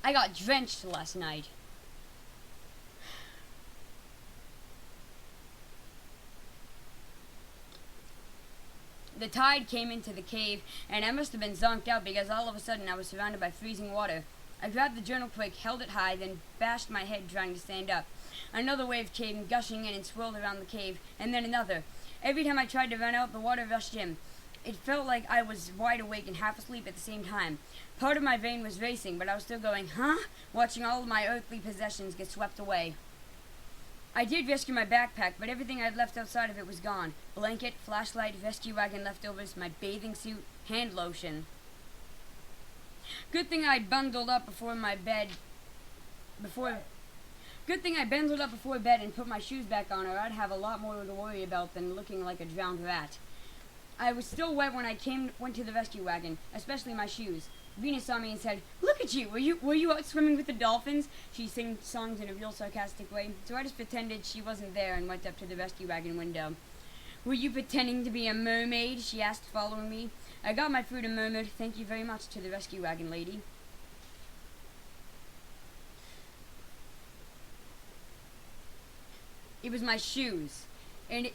I got drenched last night. The tide came into the cave, and I must have been zonked out because all of a sudden I was surrounded by freezing water. I grabbed the journal quick, held it high, then bashed my head trying to stand up. Another wave came gushing in and swirled around the cave, and then another. Every time I tried to run out, the water rushed in. It felt like I was wide awake and half asleep at the same time. Part of my brain was racing, but I was still going, huh? Watching all of my earthly possessions get swept away. I did rescue my backpack, but everything I'd left outside of it was gone. Blanket, flashlight, rescue wagon leftovers, my bathing suit, hand lotion. Good thing I bundled up before bed and put my shoes back on, or I'd have a lot more to worry about than looking like a drowned rat. I was still wet when I went to the rescue wagon, especially my shoes. Venus saw me and said, "Look at you! Were you out swimming with the dolphins?" She sings songs in a real sarcastic way, so I just pretended she wasn't there and went up to the rescue wagon window. "Were you pretending to be a mermaid?" she asked, following me. I got my food and murmured, "Thank you very much," to the rescue wagon lady. It was my shoes. And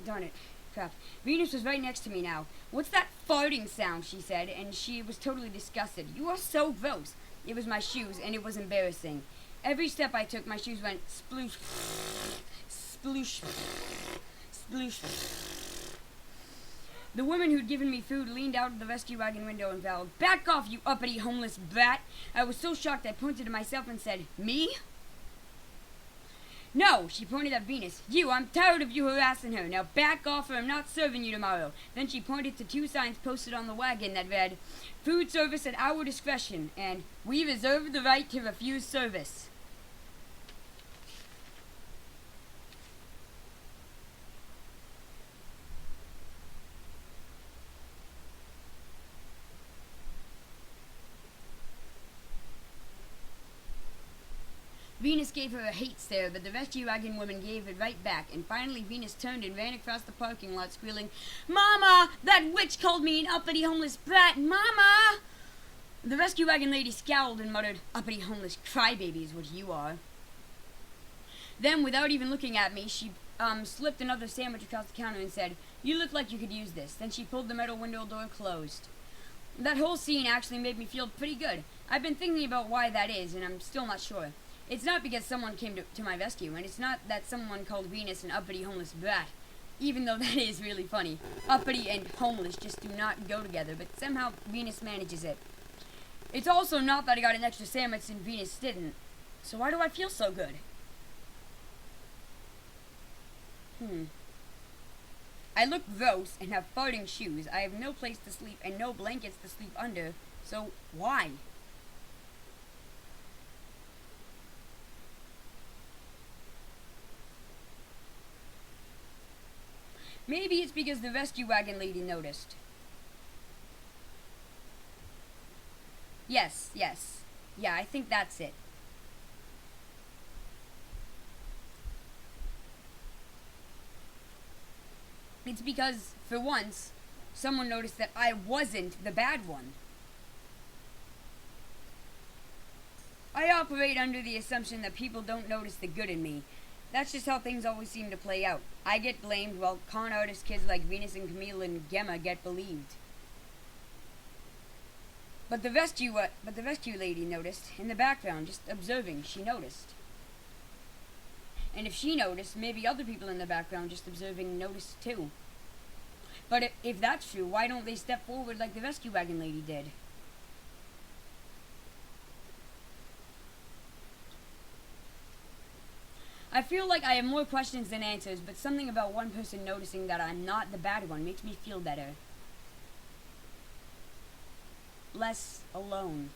darn it. Crap. Venus was right next to me now. "What's that farting sound?" she said, and she was totally disgusted. "You are so gross." It was my shoes, and it was embarrassing. Every step I took, my shoes went sploosh, sploosh, sploosh. The woman who'd given me food leaned out of the rescue wagon window and vowed, "Back off, you uppity homeless brat." I was so shocked I pointed to myself and said, "Me?" "No," she pointed at Venus. "You, I'm tired of you harassing her. Now back off or I'm not serving you tomorrow." Then she pointed to 2 signs posted on the wagon that read, "Food service at our discretion," and "We reserve the right to refuse service." Venus gave her a hate stare, but the rescue wagon woman gave it right back, and finally Venus turned and ran across the parking lot squealing, "Mama! That witch called me an uppity homeless brat! Mama!" The rescue wagon lady scowled and muttered, "Uppity homeless crybaby is what you are." Then, without even looking at me, she slipped another sandwich across the counter and said, "You look like you could use this." Then she pulled the metal window door closed. That whole scene actually made me feel pretty good. I've been thinking about why that is, and I'm still not sure. It's not because someone came to my rescue, and it's not that someone called Venus an uppity homeless brat, even though that is really funny. Uppity and homeless just do not go together, but somehow Venus manages it. It's also not that I got an extra sandwich and Venus didn't. So why do I feel so good? I look gross and have farting shoes. I have no place to sleep and no blankets to sleep under. So why? Maybe it's because the rescue wagon lady noticed. Yes. Yeah, I think that's it. It's because, for once, someone noticed that I wasn't the bad one. I operate under the assumption that people don't notice the good in me. That's just how things always seem to play out. I get blamed while con artist kids like Venus and Camille and Gemma get believed. But the rescue lady noticed, in the background, just observing, she noticed. And if she noticed, maybe other people in the background just observing noticed too. But if that's true, why don't they step forward like the rescue wagon lady did? I feel like I have more questions than answers, but something about one person noticing that I'm not the bad one makes me feel better. Less alone.